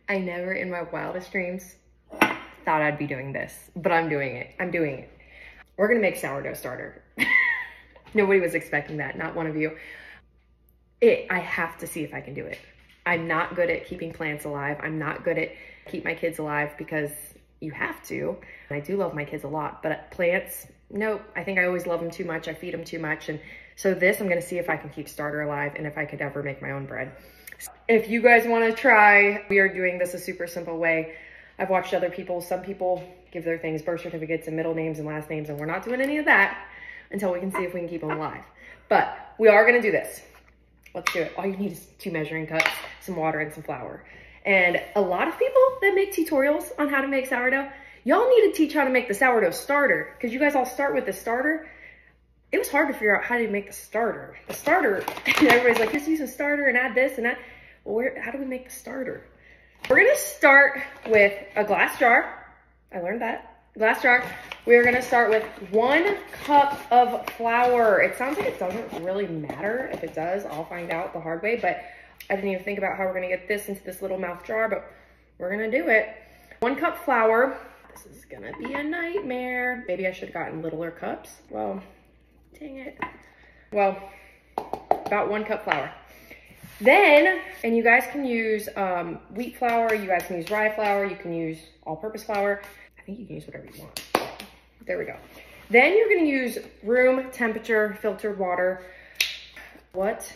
I never in my wildest dreams thought I'd be doing this, but I'm doing it. I'm doing it. We're gonna make sourdough starter. Nobody was expecting that, not one of you. I have to see if I can do it. I'm not good at keeping plants alive. I'm not good at keep my kids alive because you have to. And I do love my kids a lot, but plants, nope. I think I always love them too much. I feed them too much. And so this, I'm gonna see if I can keep starter alive and if I could ever make my own bread. If you guys wanna try, we are doing this a super simple way. I've watched other people, some people give their things birth certificates and middle names and last names, and we're not doing any of that until we can see if we can keep them alive. But we are gonna do this. Let's do it. All you need is 2 measuring cups, some water, and some flour. And a lot of people that make tutorials on how to make sourdough, y'all need to teach how to make the sourdough starter, because you guys all start with the starter. It was hard to figure out how to make the starter. The starter, everybody's like, just use a starter and add this and that. Well, how do we make the starter? We're gonna start with a glass jar. I learned that. Glass jar. We're gonna start with 1 cup of flour. It sounds like it doesn't really matter. If it does, I'll find out the hard way, but I didn't even think about how we're gonna get this into this little mouth jar, but we're gonna do it. 1 cup flour. This is gonna be a nightmare. Maybe I should have gotten littler cups. Well, dang it. Well, about 1 cup flour. Then, and you guys can use wheat flour, you guys can use rye flour, you can use all-purpose flour. I think you can use whatever you want. There we go. Then you're gonna use room temperature filtered water. What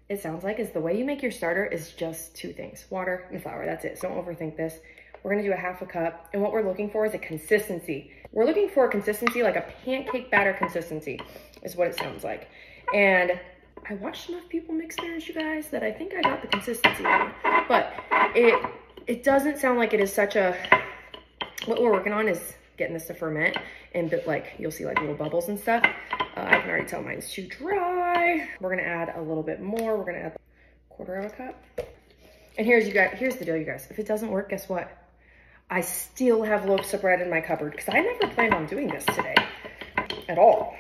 it sounds like is the way you make your starter is just 2 things, water and flour, that's it. So don't overthink this. We're gonna do a 1/2 cup, and what we're looking for is a consistency. We're looking for a consistency like a pancake batter consistency is what it sounds like. And I watched enough people mix theirs, you guys, that I think I got the consistency down. But it doesn't sound like it is such a, what we're working on is getting this to ferment, and like you'll see like little bubbles and stuff. I can already tell mine's too dry. We're gonna add a little bit more. We're gonna add 1/4 cup. And here's the deal, you guys. If it doesn't work, guess what? I still have loaves of bread in my cupboard because I never planned on doing this today at all.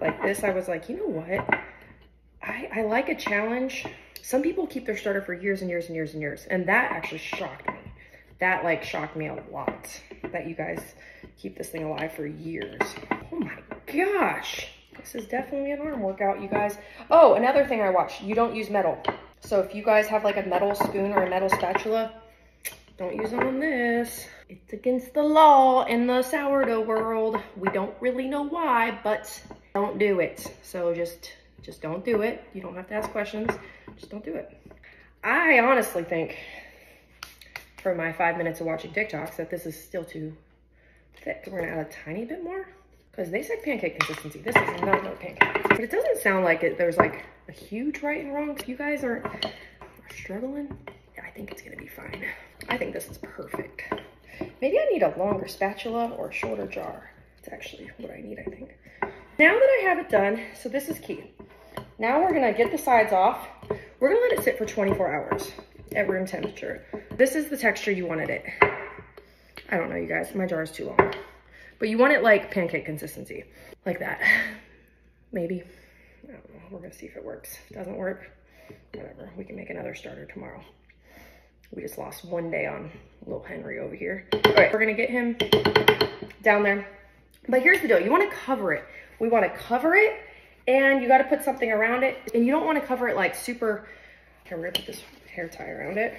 Like this, I was like, you know what? I like a challenge. Some people keep their starter for years and years and years and years, and that actually shocked me. That like shocked me a lot, that you guys keep this thing alive for years. Oh my gosh. This is definitely an arm workout, you guys. Oh, another thing I watched, you don't use metal. So if you guys have like a metal spoon or a metal spatula, don't use them on this. It's against the law in the sourdough world. We don't really know why, but don't do it. So just don't do it. You don't have to ask questions. Just don't do it. I honestly think for my 5 minutes of watching TikToks that this is still too thick. We're gonna add a tiny bit more because they said pancake consistency. This is not no pancake. But it doesn't sound like there's like a huge right and wrong. If you guys are struggling, I think it's gonna be fine. I think this is perfect. Maybe I need a longer spatula or a shorter jar. It's actually what I need, I think. Now that I have it done, so this is key. Now we're gonna get the sides off. We're gonna let it sit for 24 hours at room temperature. This is the texture you wanted it. I don't know, you guys, my jar is too long. But you want it like pancake consistency, like that. Maybe, I don't know, we're gonna see if it works. If it doesn't work, whatever, we can make another starter tomorrow. We just lost 1 day on little Henry over here. All right, we're gonna get him down there. But here's the deal, you wanna cover it. We wanna cover it, and you gotta put something around it. And you don't wanna cover it like super, here, we're gonna put this hair tie around it.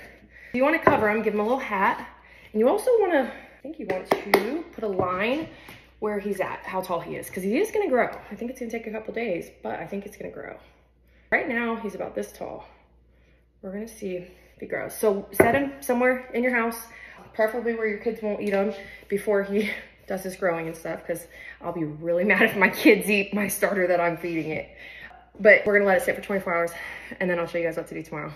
You wanna cover him, give him a little hat. And you also wanna, I think you want to put a line where he's at, how tall he is, because he is gonna grow. I think it's gonna take a couple days, but I think it's gonna grow. Right now, he's about this tall. We're gonna see if he grows. So set him somewhere in your house, preferably where your kids won't eat him before he does his growing and stuff, because I'll be really mad if my kids eat my starter that I'm feeding it. But we're gonna let it sit for 24 hours, and then I'll show you guys what to do tomorrow.